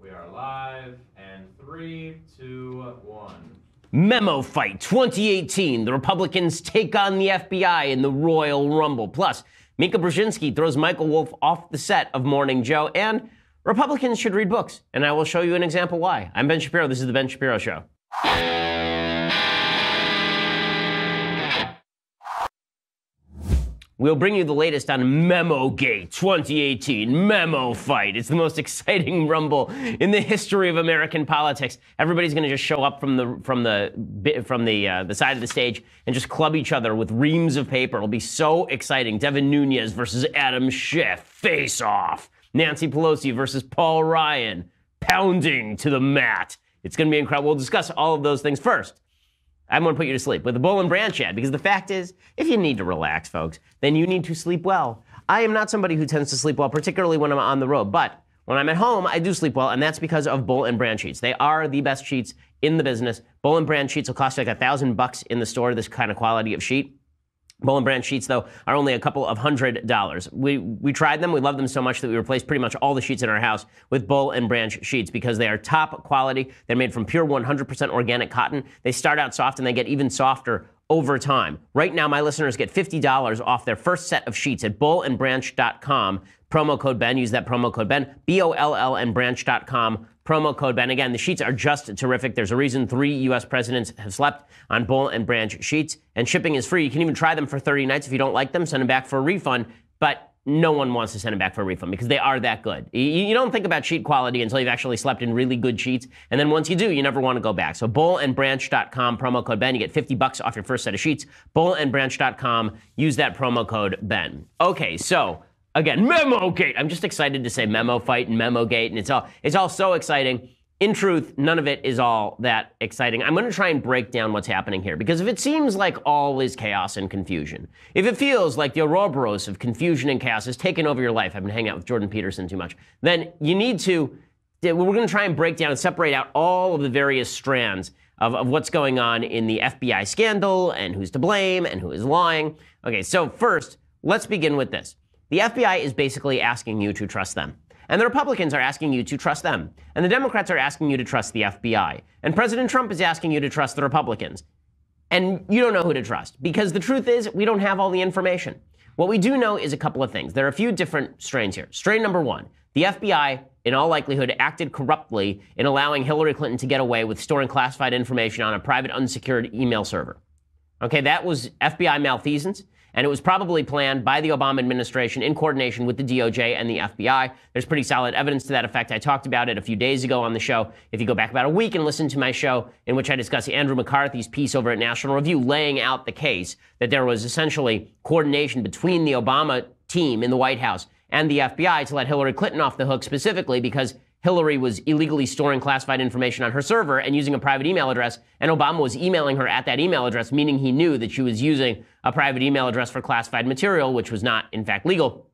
We are live, and 3, 2, 1. Memo fight 2018. The Republicans take on the FBI in the Royal Rumble. Plus, Mika Brzezinski throws Michael Wolff off the set of Morning Joe. And Republicans should read books. And I will show you an example why. I'm Ben Shapiro. This is The Ben Shapiro Show. We'll bring you the latest on Memo Gate 2018 Memo fight. It's the most exciting rumble in the history of American politics. Everybody's going to just show up from the side of the stage and just club each other with reams of paper. It'll be so exciting. Devin Nunes versus Adam Schiff, face off. Nancy Pelosi versus Paul Ryan, pounding to the mat. It's going to be incredible. We'll discuss all of those things first. I'm going to put you to sleep with a Bull and Branch ad, because the fact is, if you need to relax, folks, then you need to sleep well. I am not somebody who tends to sleep well, particularly when I'm on the road, but when I'm at home, I do sleep well, and that's because of Bull and Branch sheets. They are the best sheets in the business. Bull and Branch sheets will cost you like $1,000 in the store, this kind of quality of sheet. Bull and Branch sheets, though, are only a couple of $100. We tried them. We love them so much that we replaced pretty much all the sheets in our house with Bull and Branch sheets because they are top quality. They're made from pure 100% organic cotton. They start out soft and they get even softer over time. Right now, my listeners get $50 off their first set of sheets at bullandbranch.com. Promo code Ben. Use that promo code Ben. BOLL and branch.com. Promo code Ben. Again, the sheets are just terrific. There's a reason 3 U.S. presidents have slept on Bull and Branch sheets, and shipping is free. You can even try them for 30 nights. If you don't like them, send them back for a refund, but no one wants to send them back for a refund because they are that good. You don't think about sheet quality until you've actually slept in really good sheets, and then once you do, you never want to go back. So bullandbranch.com, promo code Ben. You get $50 off your first set of sheets. Bullandbranch.com. Use that promo code Ben. Okay, so again, Memo Gate. I'm just excited to say Memo fight and Memo Gate, and it's all so exciting. In truth, none of it is all that exciting. I'm going to try and break down what's happening here, because if it seems like all is chaos and confusion, if it feels like the Ouroboros of confusion and chaos has taken over your life, I've been hanging out with Jordan Peterson too much, then you need to, we're going to try and break down and separate out all of the various strands of what's going on in the FBI scandal and who's to blame and who is lying. Okay, so first, let's begin with this. The FBI is basically asking you to trust them. And the Republicans are asking you to trust them. And the Democrats are asking you to trust the FBI. And President Trump is asking you to trust the Republicans. And you don't know who to trust, because the truth is we don't have all the information. What we do know is a couple of things. There are a few different strains here. Strain number one, the FBI, in all likelihood, acted corruptly in allowing Hillary Clinton to get away with storing classified information on a private unsecured email server. Okay, that was FBI malfeasance. And it was probably planned by the Obama administration in coordination with the DOJ and the FBI. There's pretty solid evidence to that effect. I talked about it a few days ago on the show. If you go back about a week and listen to my show in which I discuss Andrew McCarthy's piece over at National Review laying out the case that there was essentially coordination between the Obama team in the White House and the FBI to let Hillary Clinton off the hook, specifically because Hillary was illegally storing classified information on her server and using a private email address, and Obama was emailing her at that email address, meaning he knew that she was using a private email address for classified material, which was not, in fact, legal.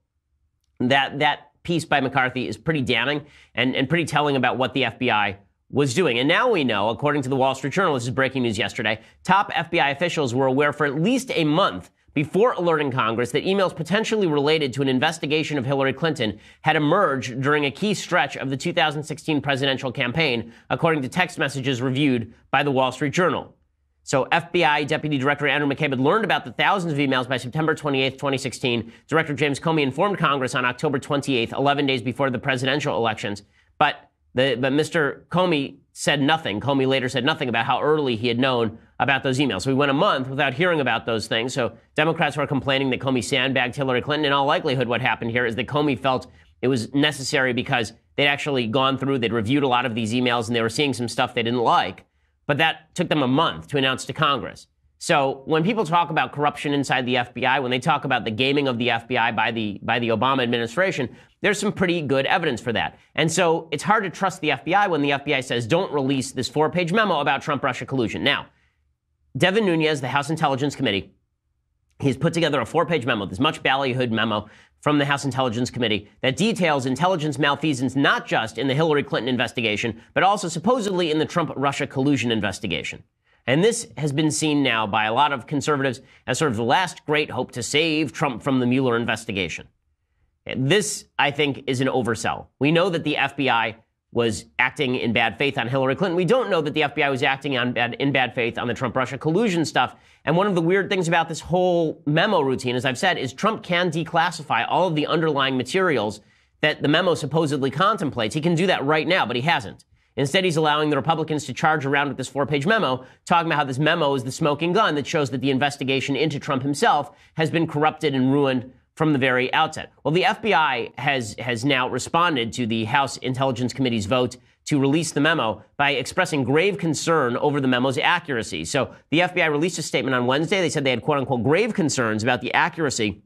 That piece by McCarthy is pretty damning and pretty telling about what the FBI was doing. And now we know, according to the Wall Street Journal, this is breaking news yesterday, top FBI officials were aware for at least a month before alerting Congress that emails potentially related to an investigation of Hillary Clinton had emerged during a key stretch of the 2016 presidential campaign, according to text messages reviewed by the Wall Street Journal. So FBI Deputy Director Andrew McCabe had learned about the thousands of emails by September 28, 2016. Director James Comey informed Congress on October 28th, 11 days before the presidential elections. But Mr. Comey said nothing. Comey later said nothing about how early he had known about those emails. So we went a month without hearing about those things. So Democrats were complaining that Comey sandbagged Hillary Clinton. In all likelihood, what happened here is that Comey felt it was necessary because they'd actually gone through, they'd reviewed a lot of these emails, and they were seeing some stuff they didn't like. But that took them a month to announce to Congress. So when people talk about corruption inside the FBI, when they talk about the gaming of the FBI by the Obama administration, there's some pretty good evidence for that. And so it's hard to trust the FBI when the FBI says, don't release this 4-page memo about Trump-Russia collusion. Now, Devin Nunes, the House Intelligence Committee, he's put together a 4-page memo, this much ballyhooed memo from the House Intelligence Committee that details intelligence malfeasance not just in the Hillary Clinton investigation, but also supposedly in the Trump-Russia collusion investigation. And this has been seen now by a lot of conservatives as sort of the last great hope to save Trump from the Mueller investigation. This, I think, is an oversell. We know that the FBI was acting in bad faith on Hillary Clinton. We don't know that the FBI was acting in bad faith on the Trump-Russia collusion stuff. And one of the weird things about this whole memo routine, as I've said, is Trump can declassify all of the underlying materials that the memo supposedly contemplates. He can do that right now, but he hasn't. Instead, he's allowing the Republicans to charge around with this 4-page memo, talking about how this memo is the smoking gun that shows that the investigation into Trump himself has been corrupted and ruined from the very outset. Well, the FBI has now responded to the House Intelligence Committee's vote to release the memo by expressing grave concern over the memo's accuracy. So the FBI released a statement on Wednesday. They said they had, quote unquote, grave concerns about the accuracy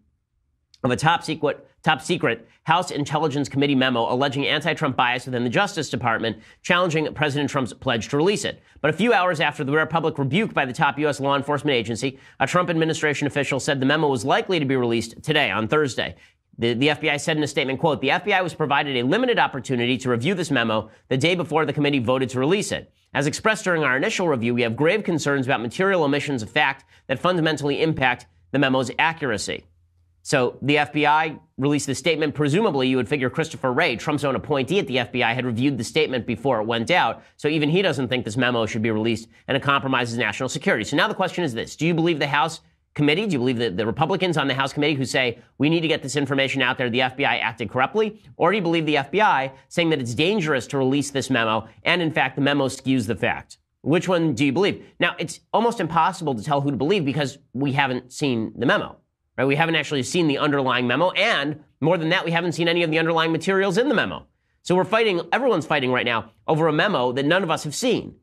of a top secret House Intelligence Committee memo alleging anti-Trump bias within the Justice Department, challenging President Trump's pledge to release it. But a few hours after the rare public rebuke by the top U.S. law enforcement agency, a Trump administration official said the memo was likely to be released today, on Thursday. The FBI said in a statement, quote, the FBI was provided a limited opportunity to review this memo the day before the committee voted to release it. As expressed during our initial review, we have grave concerns about material omissions of fact that fundamentally impact the memo's accuracy. So the FBI released the statement. Presumably, you would figure Christopher Wray, Trump's own appointee at the FBI, had reviewed the statement before it went out. So even he doesn't think this memo should be released, and it compromises national security. So now the question is this. Do you believe the House committee? Do you believe the Republicans on the House committee who say we need to get this information out there, the FBI acted corruptly? Or do you believe the FBI saying that it's dangerous to release this memo, and in fact, the memo skews the fact? Which one do you believe? Now, it's almost impossible to tell who to believe because we haven't seen the memo. Right? We haven't actually seen the underlying memo, and more than that, we haven't seen any of the underlying materials in the memo. So everyone's fighting right now over a memo that none of us have seen.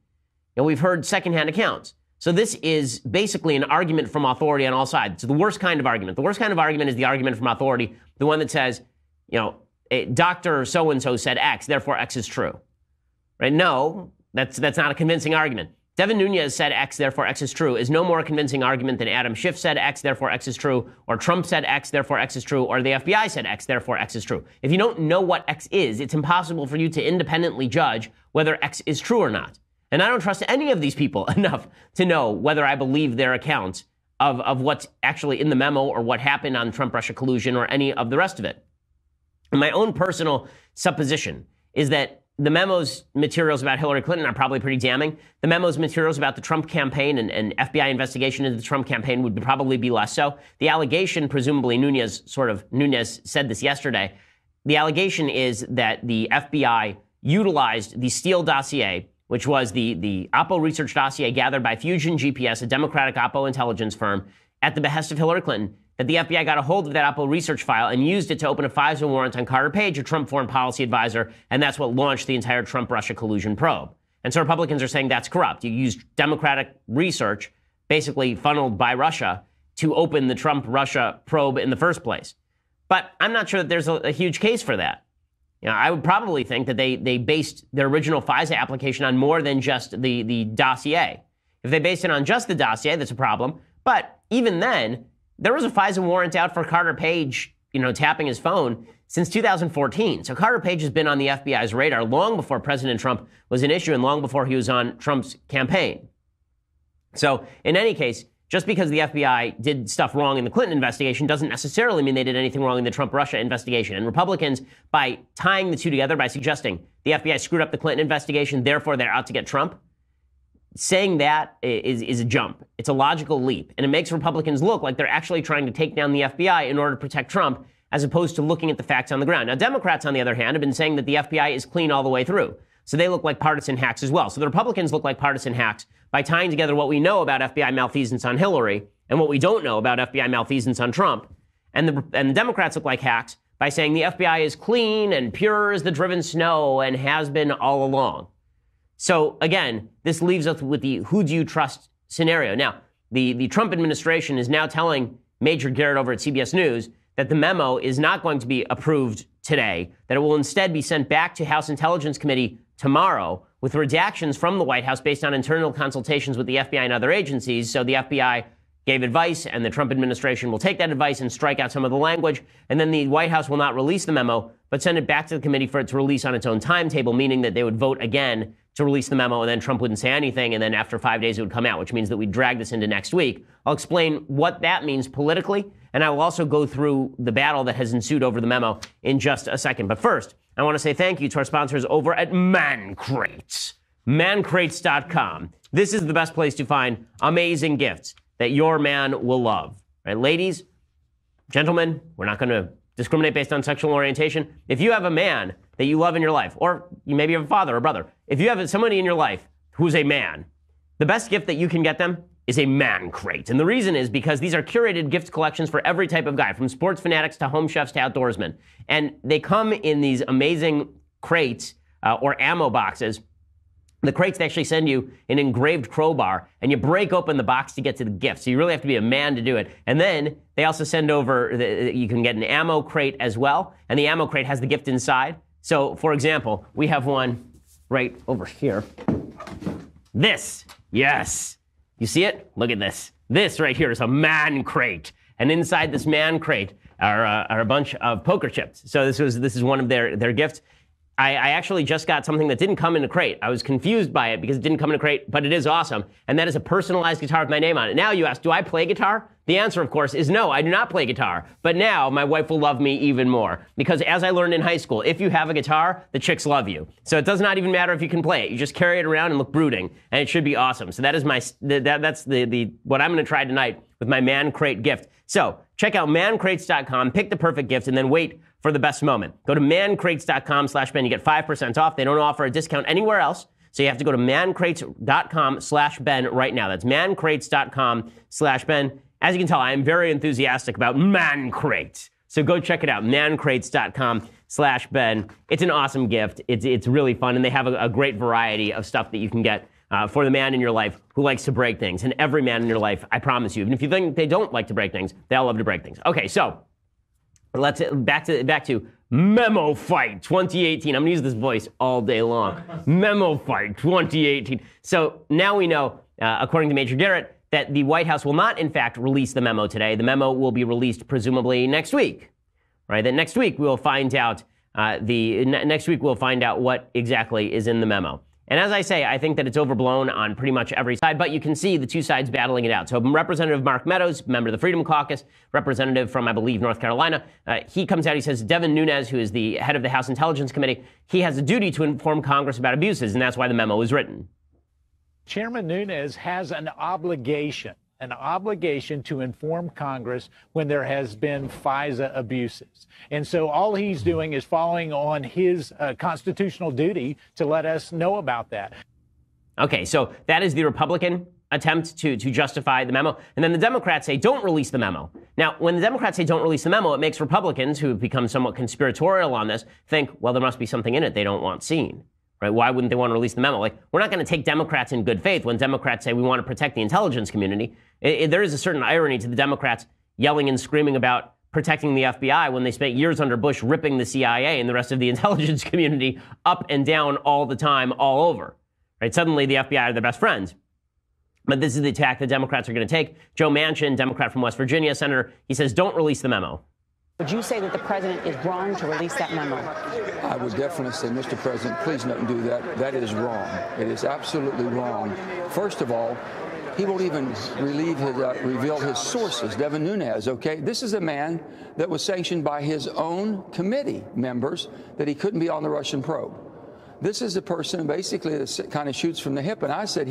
We've heard secondhand accounts. So this is basically an argument from authority on all sides. It's the worst kind of argument. The worst kind of argument is the argument from authority, the one that says, Dr. So-and-so said X, therefore X is true. Right? No, that's not a convincing argument. Devin Nunes said X, therefore X is true, is no more convincing argument than Adam Schiff said X, therefore X is true, or Trump said X, therefore X is true, or the FBI said X, therefore X is true. If you don't know what X is, it's impossible for you to independently judge whether X is true or not. And I don't trust any of these people enough to know whether I believe their accounts of what's actually in the memo or what happened on Trump-Russia collusion or any of the rest of it. And my own personal supposition is that the memo's materials about Hillary Clinton are probably pretty damning. The memo's materials about the Trump campaign and FBI investigation into the Trump campaign would probably be less so. The allegation, presumably Nunes said this yesterday, the allegation is that the FBI utilized the Steele dossier, which was the Oppo research dossier gathered by Fusion GPS, a Democratic Oppo intelligence firm, at the behest of Hillary Clinton, that the FBI got a hold of that Oppo research file and used it to open a FISA warrant on Carter Page, a Trump foreign policy advisor, and that's what launched the entire Trump-Russia collusion probe. And so Republicans are saying that's corrupt. You used Democratic research, basically funneled by Russia, to open the Trump-Russia probe in the first place. But I'm not sure that there's a huge case for that. I would probably think that they based their original FISA application on more than just the dossier. If they based it on just the dossier, that's a problem. But even then, there was a FISA warrant out for Carter Page, tapping his phone since 2014. So Carter Page has been on the FBI's radar long before President Trump was an issue and long before he was on Trump's campaign. So in any case, just because the FBI did stuff wrong in the Clinton investigation doesn't necessarily mean they did anything wrong in the Trump-Russia investigation. And Republicans, by tying the two together, by suggesting the FBI screwed up the Clinton investigation, therefore they're out to get Trump, saying that is a jump. It's a logical leap. And it makes Republicans look like they're actually trying to take down the FBI in order to protect Trump, as opposed to looking at the facts on the ground. Now, Democrats, on the other hand, have been saying that the FBI is clean all the way through. So they look like partisan hacks as well. So the Republicans look like partisan hacks by tying together what we know about FBI malfeasance on Hillary and what we don't know about FBI malfeasance on Trump. And the Democrats look like hacks by saying the FBI is clean and pure as the driven snow and has been all along. So again, this leaves us with the who do you trust scenario. Now, the Trump administration is now telling Major Garrett over at CBS News that the memo is not going to be approved today, that it will instead be sent back to House Intelligence Committee tomorrow with redactions from the White House based on internal consultations with the FBI and other agencies. So the FBI gave advice, and the Trump administration will take that advice and strike out some of the language. And then the White House will not release the memo, but send it back to the committee for it to release on its own timetable, meaning that they would vote again to release the memo, and then Trump wouldn't say anything, and then after 5 days it would come out, which means that we drag this into next week. I'll explain what that means politically, and I will also go through the battle that has ensued over the memo in just a second. But first, I want to say thank you to our sponsors over at Man Crates. Mancrates.com. This is the best place to find amazing gifts that your man will love. Right? Ladies, gentlemen, we're not going to discriminate based on sexual orientation. If you have a man that you love in your life, or you maybe have a father or brother, if you have somebody in your life who's a man, the best gift that you can get them is a man crate. And the reason is because these are curated gift collections for every type of guy, from sports fanatics to home chefs to outdoorsmen. And they come in these amazing crates or ammo boxes. The crates, they actually send you an engraved crowbar, and you break open the box to get to the gift. So you really have to be a man to do it. And then they also send over, you can get an ammo crate as well, and the ammo crate has the gift inside. So, for example, we have one right over here. This, yes. You see it? Look at this. This right here is a man crate. And inside this man crate are a bunch of poker chips. So this is one of their gifts. I actually just got something that didn't come in a crate. I was confused by it because it didn't come in a crate, but it is awesome. And that is a personalized guitar with my name on it. Now you ask, do I play guitar? The answer, of course, is no, I do not play guitar. But now my wife will love me even more. Because as I learned in high school, if you have a guitar, the chicks love you. So it does not even matter if you can play it. You just carry it around and look brooding, and it should be awesome. So that is that's what I'm going to try tonight with my Man Crate gift. So check out mancrates.com, pick the perfect gift, and then wait for the best moment. Go to mancrates.com/Ben. You get 5% off. They don't offer a discount anywhere else. So you have to go to mancrates.com/Ben right now. That's mancrates.com/Ben. As you can tell, I am very enthusiastic about Man Crates. So go check it out, mancrates.com/Ben. It's an awesome gift. It's really fun, and they have a great variety of stuff that you can get for the man in your life who likes to break things. And every man in your life, I promise you, even if you think they don't like to break things, they all love to break things. Okay, so let's back to Memo Fight 2018. I'm gonna use this voice all day long. Memo Fight 2018. So now we know, according to Major Garrett, that the White House will not, in fact, release the memo today. The memo will be released presumably next week, right? That next week we'll find out what exactly is in the memo. And as I say, I think that it's overblown on pretty much every side, but you can see the two sides battling it out. So Representative Mark Meadows, member of the Freedom Caucus, representative from, I believe, North Carolina, he comes out, he says, Devin Nunes, who is the head of the House Intelligence Committee, he has a duty to inform Congress about abuses, and that's why the memo was written. Chairman Nunes has an obligation to inform Congress when there has been FISA abuses. And so all he's doing is following on his constitutional duty to let us know about that. Okay, so that is the Republican attempt to justify the memo. And then the Democrats say, don't release the memo. Now, when the Democrats say don't release the memo, it makes Republicans, who have become somewhat conspiratorial on this, think, well, there must be something in it they don't want seen. Right? Why wouldn't they want to release the memo? Like, we're not going to take Democrats in good faith when Democrats say we want to protect the intelligence community. There is a certain irony to the Democrats yelling and screaming about protecting the FBI when they spent years under Bush ripping the CIA and the rest of the intelligence community up and down all the time, all over. Right? Suddenly the FBI are their best friends. But this is the attack the Democrats are going to take. Joe Manchin, Democrat from West Virginia, senator, he says, don't release the memo. Would you say that the president is wrong to release that memo? I would definitely say, Mr. President, please don't do that. That is wrong. It is absolutely wrong. First of all, he won't even reveal his sources. Devin Nunes, okay? This is a man that was sanctioned by his own committee members that he couldn't be on the Russian probe. This is a person basically that kind of shoots from the hip. And I said,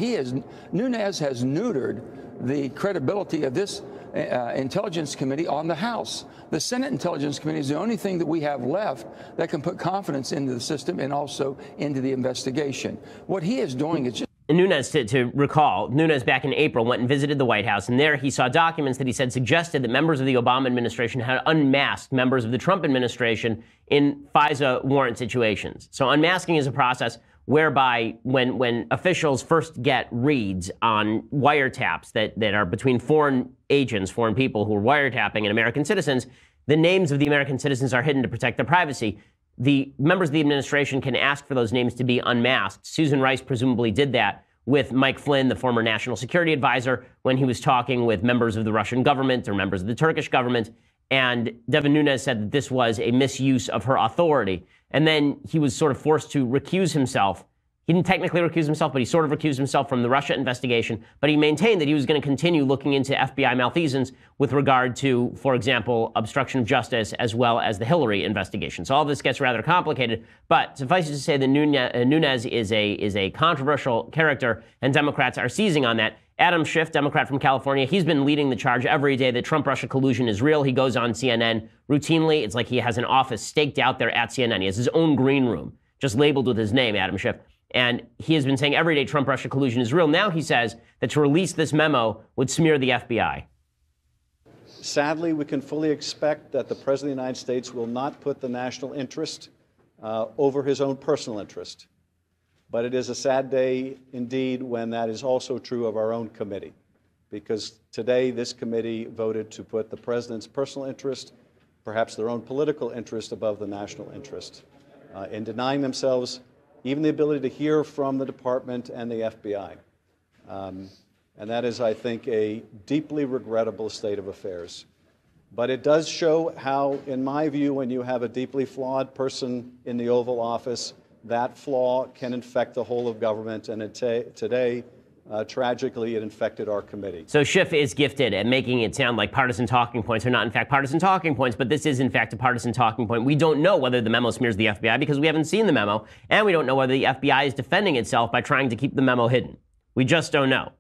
Nunes has neutered the credibility of this Intelligence Committee on the House. The Senate Intelligence Committee is the only thing that we have left that can put confidence into the system and also into the investigation. What he is doing is just... And Nunes, to recall, Nunes back in April went and visited the White House, and there he saw documents that he said suggested that members of the Obama administration had unmasked members of the Trump administration in FISA warrant situations. So unmasking is a process whereby when officials first get reads on wiretaps that are between foreign agents, foreign people who are wiretapping and American citizens, the names of the American citizens are hidden to protect their privacy. The members of the administration can ask for those names to be unmasked. Susan Rice presumably did that with Mike Flynn, the former national security advisor, when he was talking with members of the Russian government or members of the Turkish government. And Devin Nunes said that this was a misuse of her authority. And then he was sort of forced to recuse himself. He didn't technically recuse himself, but he sort of recused himself from the Russia investigation. But he maintained that he was going to continue looking into FBI malfeasance with regard to, for example, obstruction of justice, as well as the Hillary investigation. So all this gets rather complicated. But suffice it to say that Nunes is a controversial character, and Democrats are seizing on that. Adam Schiff, Democrat from California, he's been leading the charge every day that Trump-Russia collusion is real. He goes on CNN routinely. It's like he has an office staked out there at CNN. He has his own green room, just labeled with his name, Adam Schiff. And he has been saying every day Trump-Russia collusion is real. Now he says that to release this memo would smear the FBI. Sadly, we can fully expect that the President of the United States will not put the national interest over his own personal interest. But it is a sad day indeed when that is also true of our own committee, because today this committee voted to put the President's personal interest, perhaps their own political interest, above the national interest, in denying themselves even the ability to hear from the Department and the FBI. And that is, I think, a deeply regrettable state of affairs. But it does show how, in my view, when you have a deeply flawed person in the Oval Office, that flaw can infect the whole of government, and today, tragically, it infected our committee. So Schiff is gifted at making it sound like partisan talking points are not, in fact, partisan talking points, but this is, in fact, a partisan talking point. We don't know whether the memo smears the FBI because we haven't seen the memo, and we don't know whether the FBI is defending itself by trying to keep the memo hidden. We just don't know.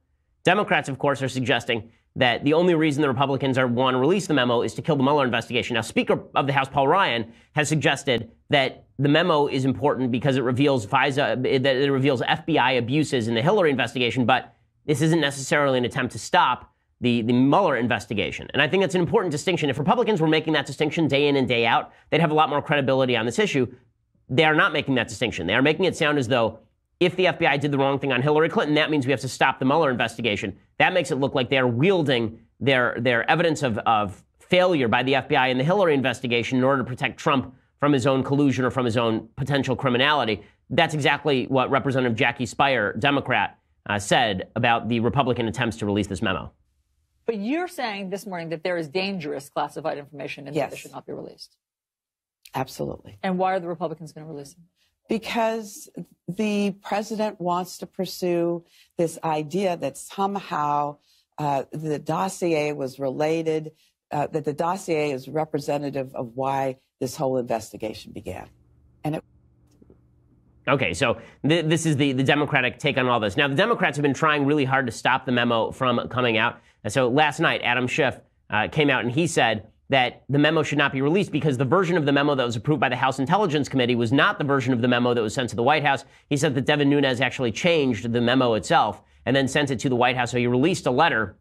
Democrats, of course, are suggesting that the only reason the Republicans want to release the memo is to kill the Mueller investigation. Now, Speaker of the House Paul Ryan has suggested that the memo is important because it reveals FBI abuses in the Hillary investigation, but this isn't necessarily an attempt to stop the Mueller investigation. And I think that's an important distinction. If Republicans were making that distinction day in and day out, they'd have a lot more credibility on this issue. They are not making that distinction. They are making it sound as though if the FBI did the wrong thing on Hillary Clinton, that means we have to stop the Mueller investigation. That makes it look like they're wielding their evidence of failure by the FBI in the Hillary investigation in order to protect Trump from his own collusion or from his own potential criminality. That's exactly what Representative Jackie Speier, Democrat, said about the Republican attempts to release this memo. But you're saying this morning that there is dangerous classified information and that it should not be released. Absolutely. And why are the Republicans going to release it? Because the president wants to pursue this idea that somehow the dossier was related, that the dossier is representative of why this whole investigation began. And Okay, so this is the Democratic take on all this. Now, the Democrats have been trying really hard to stop the memo from coming out. And so last night, Adam Schiff came out and he said that the memo should not be released because the version of the memo that was approved by the House Intelligence Committee was not the version of the memo that was sent to the White House. He said that Devin Nunes actually changed the memo itself and then sent it to the White House. So he released a letter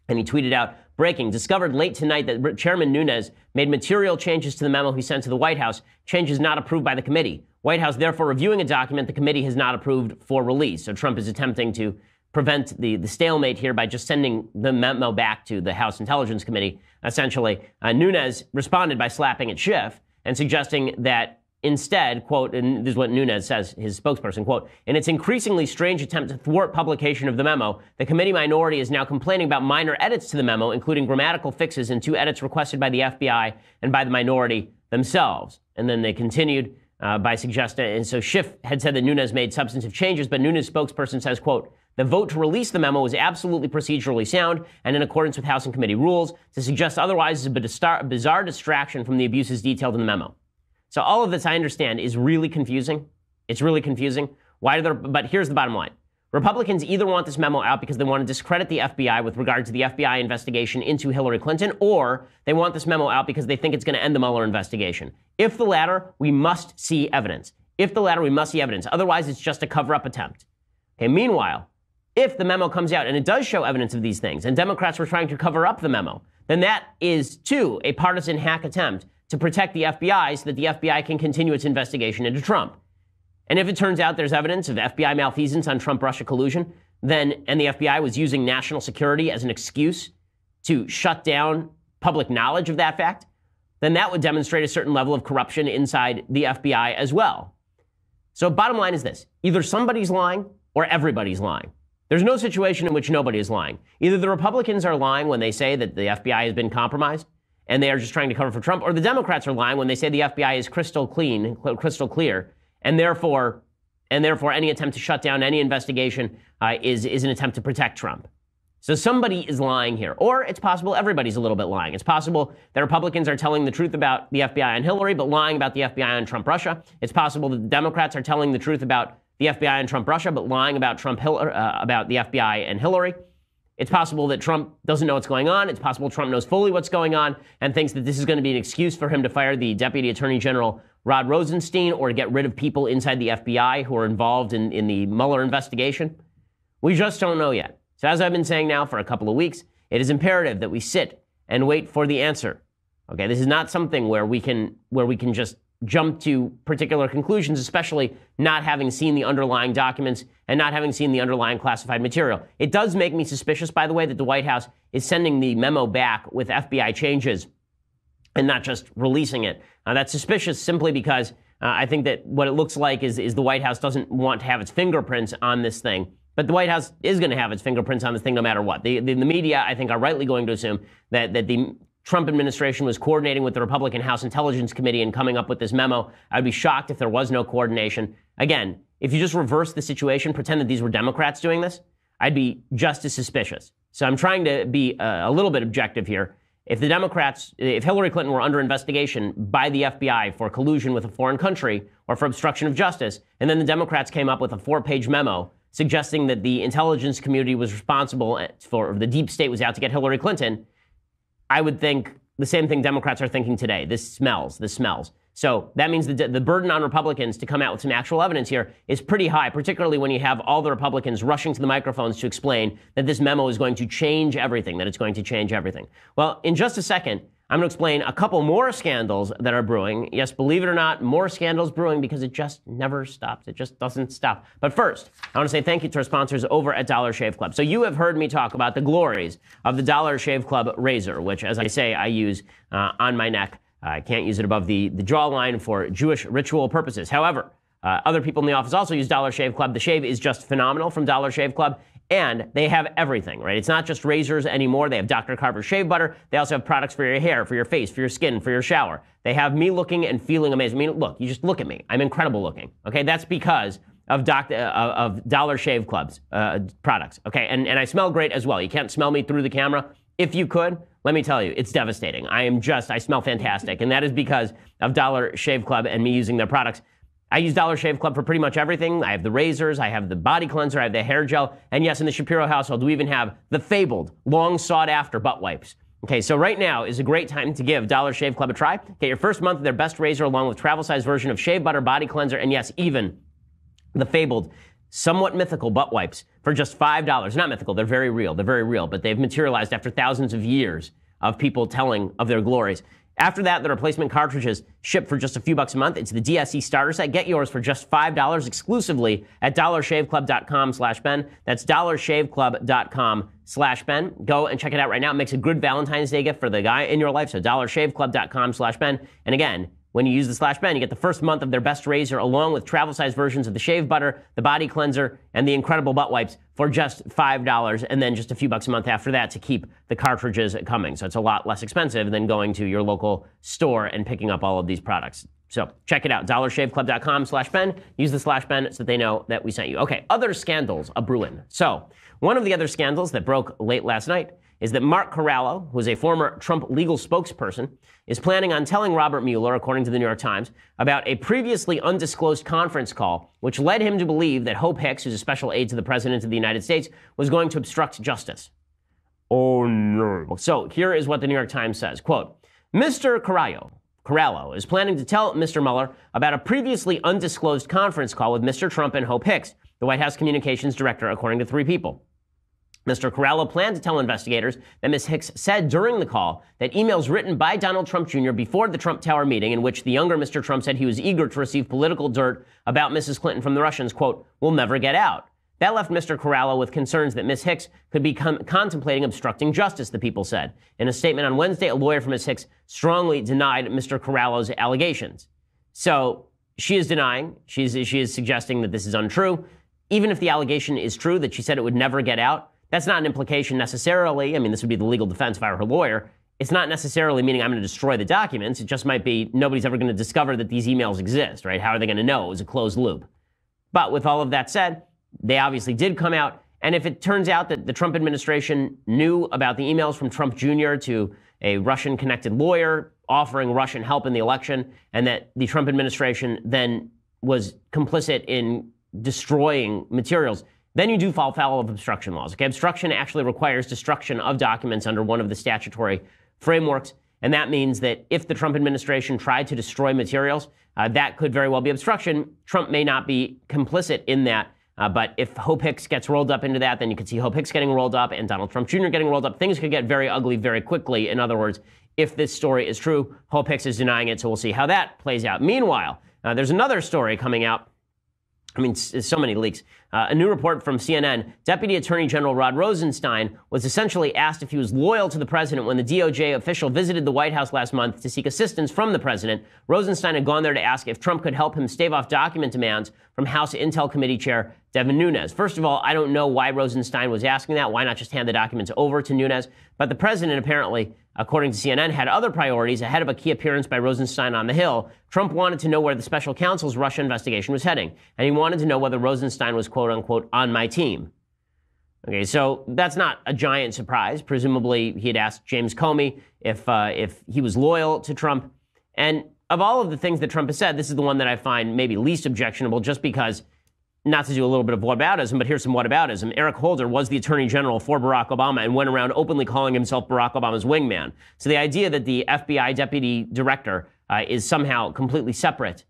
and he tweeted out, breaking, discovered late tonight that Chairman Nunes made material changes to the memo he sent to the White House, changes not approved by the committee. White House therefore reviewing a document the committee has not approved for release. So Trump is attempting to prevent the stalemate here by just sending the memo back to the House Intelligence Committee, essentially. Nunes responded by slapping at Schiff and suggesting that instead, quote, and this is what Nunes says, his spokesperson, quote, in its increasingly strange attempt to thwart publication of the memo, the committee minority is now complaining about minor edits to the memo, including grammatical fixes and 2 edits requested by the FBI and by the minority themselves. And then they continued by suggesting, and so Schiff had said that Nunes made substantive changes, but Nunes' spokesperson says, quote, the vote to release the memo was absolutely procedurally sound and in accordance with House and committee rules. To suggest otherwise is a bizarre distraction from the abuses detailed in the memo. So all of this, I understand, is really confusing. It's really confusing. But here's the bottom line. Republicans either want this memo out because they want to discredit the FBI with regard to the FBI investigation into Hillary Clinton, or they want this memo out because they think it's going to end the Mueller investigation. If the latter, we must see evidence. If the latter, we must see evidence. Otherwise, it's just a cover-up attempt. Okay, meanwhile, if the memo comes out and it does show evidence of these things, and Democrats were trying to cover up the memo, then that is, too, a partisan hack attempt to protect the FBI so that the FBI can continue its investigation into Trump. And if it turns out there's evidence of FBI malfeasance on Trump-Russia collusion, and the FBI was using national security as an excuse to shut down public knowledge of that fact, then that would demonstrate a certain level of corruption inside the FBI as well. So bottom line is this. Either somebody's lying or everybody's lying. There's no situation in which nobody is lying. Either the Republicans are lying when they say that the FBI has been compromised and they are just trying to cover for Trump, or the Democrats are lying when they say the FBI is crystal clear, and therefore And therefore, any attempt to shut down any investigation is an attempt to protect Trump. So somebody is lying here. Or it's possible everybody's a little bit lying. It's possible that Republicans are telling the truth about the FBI and Hillary, but lying about the FBI and Trump Russia. It's possible that the Democrats are telling the truth about the FBI and Trump Russia, but lying about about the FBI and Hillary. It's possible that Trump doesn't know what's going on. It's possible Trump knows fully what's going on and thinks that this is going to be an excuse for him to fire the Deputy Attorney General Rod Rosenstein or to get rid of people inside the FBI who are involved in the Mueller investigation. We just don't know yet. So as I've been saying now for a couple of weeks, it is imperative that we sit and wait for the answer. Okay, this is not something where we can just jump to particular conclusions, especially not having seen the underlying documents and not having seen the underlying classified material. It does make me suspicious, by the way, that the White House is sending the memo back with FBI changes and not just releasing it. That's suspicious simply because I think that what it looks like is the White House doesn't want to have its fingerprints on this thing. But the White House is going to have its fingerprints on this thing no matter what. The media, I think, are rightly going to assume that the Trump administration was coordinating with the Republican House Intelligence Committee in coming up with this memo. I'd be shocked if there was no coordination. Again, if you just reverse the situation, pretend that these were Democrats doing this, I'd be just as suspicious. So I'm trying to be a little bit objective here. If the Democrats, if Hillary Clinton were under investigation by the FBI for collusion with a foreign country or for obstruction of justice, and then the Democrats came up with a 4-page memo suggesting that the intelligence community was responsible for, the deep state was out to get Hillary Clinton, I would think the same thing Democrats are thinking today. This smells. So that means the burden on Republicans to come out with some actual evidence here is pretty high, particularly when you have all the Republicans rushing to the microphones to explain that this memo is going to change everything, that it's going to change everything. Well, in just a second, I'm going to explain a couple more scandals that are brewing. Yes, believe it or not, more scandals brewing because it just never stops. It just doesn't stop. But first, I want to say thank you to our sponsors over at Dollar Shave Club. So you have heard me talk about the glories of the Dollar Shave Club razor, which, as I say, I use on my neck. I can't use it above the jawline for Jewish ritual purposes. However, other people in the office also use Dollar Shave Club. The shave is just phenomenal from Dollar Shave Club. And they have everything, right? It's not just razors anymore. They have Dr. Carver's shave butter. They also have products for your hair, for your face, for your skin, for your shower. They have me looking and feeling amazing. I mean, look, you just look at me. I'm incredible looking. Okay, that's because of Dollar Shave Club's products. Okay, and I smell great as well. You can't smell me through the camera. If you could, let me tell you, it's devastating. I smell fantastic. And that is because of Dollar Shave Club and me using their products. I use Dollar Shave Club for pretty much everything. I have the razors, I have the body cleanser, I have the hair gel, and yes, in the Shapiro household, we even have the fabled, long sought-after butt wipes. Okay, so right now is a great time to give Dollar Shave Club a try. Get your first month of their best razor along with travel-size version of shave butter, body cleanser, and yes, even the fabled, somewhat mythical butt wipes for just $5. Not mythical, they're very real, but they've materialized after thousands of years of people telling of their glories. After that, the replacement cartridges ship for just a few bucks a month. It's the DSC starter set. Get yours for just $5 exclusively at dollarshaveclub.com/Ben. That's dollarshaveclub.com/Ben. Go and check it out right now. It makes a good Valentine's Day gift for the guy in your life. So dollarshaveclub.com/Ben. And again, when you use the /Ben, you get the first month of their best razor along with travel-size versions of the shave butter, the body cleanser, and the incredible butt wipes for just $5, and then just a few bucks a month after that to keep the cartridges coming. So it's a lot less expensive than going to your local store and picking up all of these products. So check it out, dollarshaveclub.com/Ben. Use the /Ben so that they know that we sent you. Okay, other scandals a brewing. So one of the other scandals that broke late last night is that Mark Corallo, who is a former Trump legal spokesperson, is planning on telling Robert Mueller, according to the New York Times, about a previously undisclosed conference call, which led him to believe that Hope Hicks, who's a special aide to the President of the United States, was going to obstruct justice. Oh, no. So here is what the New York Times says, quote, Mr. Corallo is planning to tell Mr. Mueller about a previously undisclosed conference call with Mr. Trump and Hope Hicks, the White House communications director, according to 3 people. Mr. Corallo planned to tell investigators that Ms. Hicks said during the call that emails written by Donald Trump Jr. before the Trump Tower meeting, in which the younger Mr. Trump said he was eager to receive political dirt about Mrs. Clinton from the Russians, quote, will never get out. That left Mr. Corallo with concerns that Ms. Hicks could be contemplating obstructing justice, the people said. In a statement on Wednesday, a lawyer for Ms. Hicks strongly denied Mr. Corallo's allegations. So she is denying, she is suggesting that this is untrue. Even if the allegation is true, that she said it would never get out, that's not an implication necessarily. I mean, this would be the legal defense if I were her lawyer. It's not necessarily meaning I'm going to destroy the documents. It just might be nobody's ever going to discover that these emails exist, right? How are they going to know? It was a closed loop. But with all of that said, they obviously did come out. And if it turns out that the Trump administration knew about the emails from Trump Jr. to a Russian-connected lawyer offering Russian help in the election, and that the Trump administration then was complicit in destroying materials, then you do fall foul of obstruction laws. Okay, obstruction actually requires destruction of documents under one of the statutory frameworks. And that means that if the Trump administration tried to destroy materials, that could very well be obstruction. Trump may not be complicit in that. But if Hope Hicks gets rolled up into that, then you could see Hope Hicks getting rolled up and Donald Trump Jr. getting rolled up. Things could get very ugly very quickly. In other words, if this story is true, Hope Hicks is denying it, so we'll see how that plays out. Meanwhile, there's another story coming out. I mean, so many leaks. A new report from CNN. Deputy Attorney General Rod Rosenstein was essentially asked if he was loyal to the president when the DOJ official visited the White House last month to seek assistance from the president. Rosenstein had gone there to ask if Trump could help him stave off document demands from House Intel Committee Chair Devin Nunes. First of all, I don't know why Rosenstein was asking that. Why not just hand the documents over to Nunes? But the president apparently, according to CNN, had other priorities ahead of a key appearance by Rosenstein on the Hill. Trump wanted to know where the special counsel's Russia investigation was heading, and he wanted to know whether Rosenstein was, quote unquote, on my team. Okay, so that's not a giant surprise. Presumably, he had asked James Comey if he was loyal to Trump. And of all of the things that Trump has said, this is the one that I find maybe least objectionable, just because, not to do a little bit of whataboutism, but here's some whataboutism. Eric Holder was the attorney general for Barack Obama and went around openly calling himself Barack Obama's wingman. So the idea that the FBI deputy director is somehow completely separate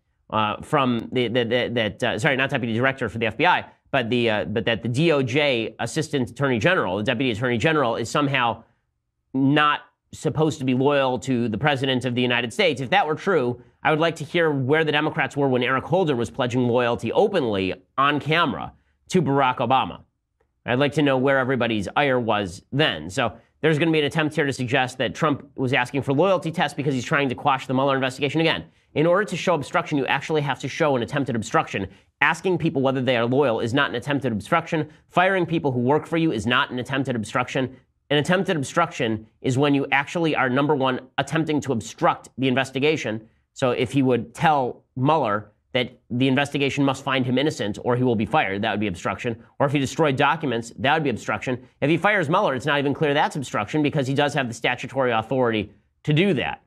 from sorry, not deputy director for the FBI, but that the DOJ assistant attorney general, the deputy attorney general, is somehow not supposed to be loyal to the president of the United States. If that were true, I would like to hear where the Democrats were when Eric Holder was pledging loyalty openly on camera to Barack Obama. I'd like to know where everybody's ire was then. So there's going to be an attempt here to suggest that Trump was asking for loyalty tests because he's trying to quash the Mueller investigation. Again, in order to show obstruction, you actually have to show an attempted obstruction. Asking people whether they are loyal is not an attempted obstruction. Firing people who work for you is not an attempted obstruction. An attempted obstruction is when you actually are, number one, attempting to obstruct the investigation. So if he would tell Mueller that the investigation must find him innocent or he will be fired, that would be obstruction. Or if he destroyed documents, that would be obstruction. If he fires Mueller, it's not even clear that's obstruction because he does have the statutory authority to do that.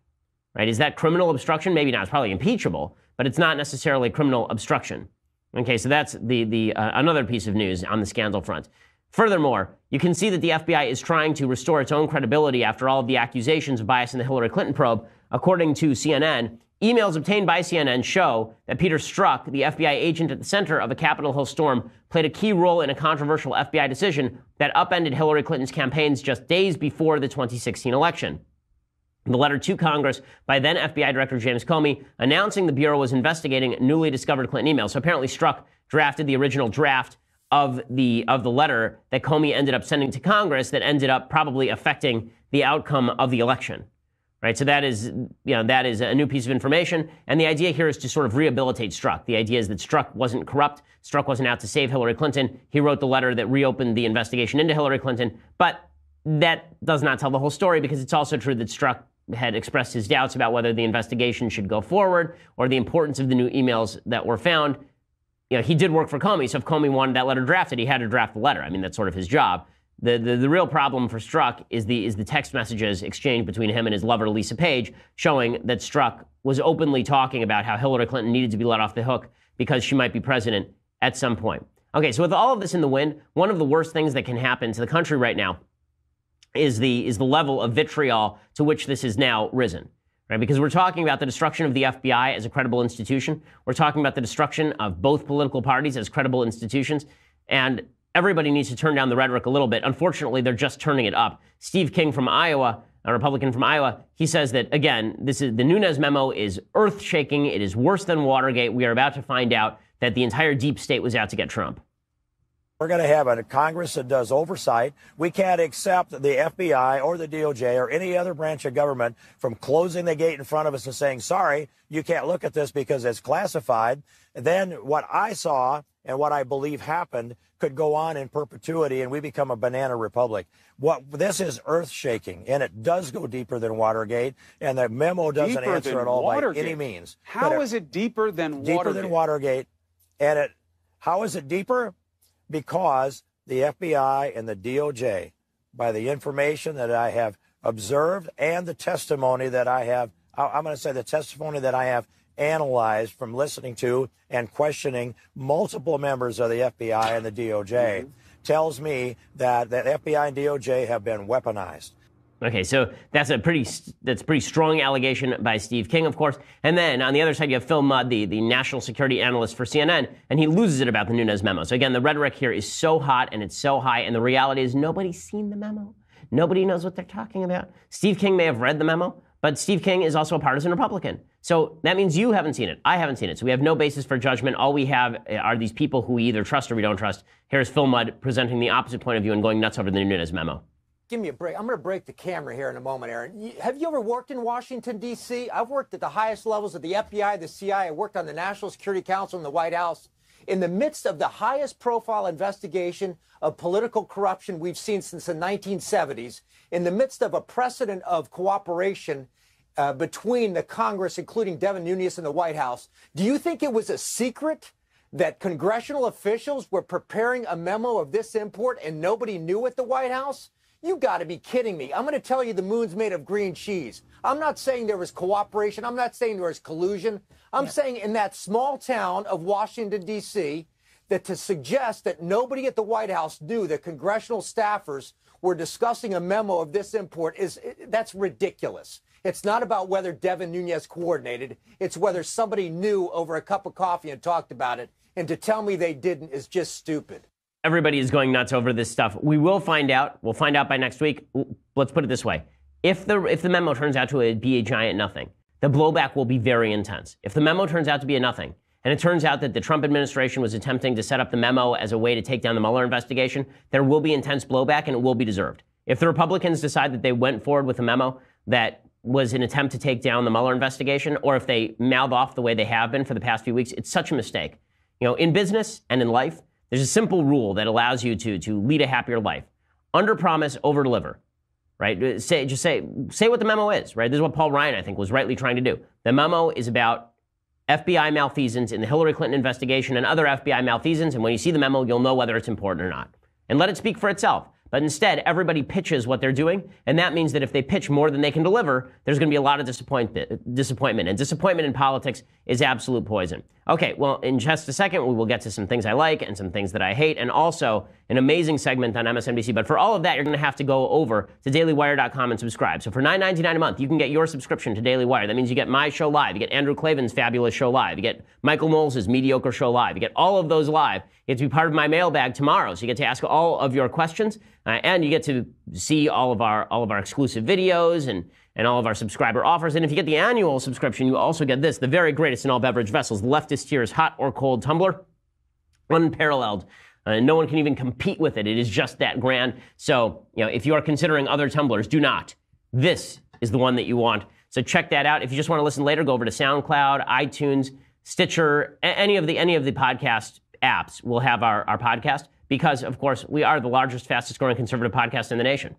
Right? Is that criminal obstruction? Maybe not. It's probably impeachable, but it's not necessarily criminal obstruction. Okay, so that's the another piece of news on the scandal front. Furthermore, you can see that the FBI is trying to restore its own credibility after all of the accusations of bias in the Hillary Clinton probe. According to CNN, emails obtained by CNN show that Peter Strzok, the FBI agent at the center of a Capitol Hill storm, played a key role in a controversial FBI decision that upended Hillary Clinton's campaigns just days before the 2016 election. The letter to Congress by then FBI Director James Comey announcing the Bureau was investigating newly discovered Clinton emails. So apparently Strzok drafted the original draft of the letter that Comey ended up sending to Congress that ended up probably affecting the outcome of the election. Right, so that is a new piece of information, and the idea here is to sort of rehabilitate Strzok. The idea is that Strzok wasn't corrupt, Strzok wasn't out to save Hillary Clinton. He wrote the letter that reopened the investigation into Hillary Clinton, but that does not tell the whole story because it's also true that Strzok had expressed his doubts about whether the investigation should go forward or the importance of the new emails that were found. You know, he did work for Comey, so if Comey wanted that letter drafted, he had to draft the letter. I mean, that's sort of his job. The real problem for Strzok is the text messages exchanged between him and his lover, Lisa Page, showing that Strzok was openly talking about how Hillary Clinton needed to be let off the hook because she might be president at some point. Okay, so with all of this in the wind, one of the worst things that can happen to the country right now is the level of vitriol to which this has now risen. Right? Because we're talking about the destruction of the FBI as a credible institution. We're talking about the destruction of both political parties as credible institutions. And everybody needs to turn down the rhetoric a little bit. Unfortunately, they're just turning it up. Steve King from Iowa, a Republican from Iowa, he says that, again, the Nunes memo is earth-shaking. It is worse than Watergate. We are about to find out that the entire deep state was out to get Trump. We're going to have a Congress that does oversight. We can't accept the FBI or the DOJ or any other branch of government from closing the gate in front of us and saying, sorry, you can't look at this because it's classified. And then what I saw and what I believe happened could go on in perpetuity, and we become a banana republic. This is earth-shaking, and it does go deeper than Watergate, and the memo doesn't answer it all by any means. How is it deeper than Watergate? Deeper than Watergate, and How is it deeper? Because the FBI and the DOJ, by the information that I have observed and the testimony that I have, I'm going to say the testimony that I have analyzed from listening to and questioning multiple members of the FBI and the DOJ, tells me that FBI and DOJ have been weaponized. Okay, so that's a pretty strong allegation by Steve King, of course. And then on the other side, you have Phil Mudd, the national security analyst for CNN, and he loses it about the Nunes memo. So again, the rhetoric here is so hot and it's so high, and the reality is nobody's seen the memo. Nobody knows what they're talking about. Steve King may have read the memo, but Steve King is also a partisan Republican. So that means you haven't seen it. I haven't seen it. So we have no basis for judgment. All we have are these people who we either trust or we don't trust. Here's Phil Mudd presenting the opposite point of view and going nuts over the Nunes memo. Give me a break. I'm going to break the camera here in a moment, Aaron. Have you ever worked in Washington, D.C.? I've worked at the highest levels of the FBI, the CIA. I worked on the National Security Council in the White House. In the midst of the highest profile investigation of political corruption we've seen since the 1970s, in the midst of a precedent of cooperation between the Congress, including Devin Nunes and the White House, do you think it was a secret that congressional officials were preparing a memo of this import and nobody knew at the White House? You got to be kidding me. I'm going to tell you the moon's made of green cheese. I'm not saying there was cooperation. I'm not saying there was collusion. I'm saying in that small town of Washington, D.C., that to suggest that nobody at the White House knew that congressional staffers were discussing a memo of this import that's ridiculous. It's not about whether Devin Nunes coordinated. It's whether somebody knew over a cup of coffee and talked about it. And to tell me they didn't is just stupid. Everybody is going nuts over this stuff. We will find out. We'll find out by next week. Let's put it this way. If the memo turns out to be a giant nothing, the blowback will be very intense. If the memo turns out to be a nothing, and it turns out that the Trump administration was attempting to set up the memo as a way to take down the Mueller investigation, there will be intense blowback, and it will be deserved. If the Republicans decide that they went forward with a memo that was an attempt to take down the Mueller investigation, or if they mouth off the way they have been for the past few weeks, it's such a mistake. You know, in business and in life, there's a simple rule that allows you to lead a happier life. Under promise, over deliver, right? Say what the memo is, right? This is what Paul Ryan, I think, was rightly trying to do. The memo is about FBI malfeasance in the Hillary Clinton investigation and other FBI malfeasance. And when you see the memo, you'll know whether it's important or not. And let it speak for itself. But instead, everybody pitches what they're doing. And that means that if they pitch more than they can deliver, there's going to be a lot of disappointment. And disappointment in politics is absolute poison. Okay, well, in just a second, we will get to some things I like and some things that I hate, and also an amazing segment on MSNBC. But for all of that, you're going to have to go over to dailywire.com and subscribe. So for $9.99 a month, you can get your subscription to Daily Wire. That means you get my show live. You get Andrew Klavan's fabulous show live. You get Michael Knowles' mediocre show live. You get all of those live. You get to be part of my mailbag tomorrow. So you get to ask all of your questions, and you get to see all of our exclusive videos and all of our subscriber offers. And if you get the annual subscription, you also get this, the very greatest in all beverage vessels, leftist tears hot or cold tumbler, unparalleled. No one can even compete with it. It is just that grand. So, you know, if you are considering other tumblers, do not. This is the one that you want. So check that out. If you just want to listen later, go over to SoundCloud, iTunes, Stitcher, any of the podcast apps will have our podcast because, of course, we are the largest, fastest growing conservative podcast in the nation.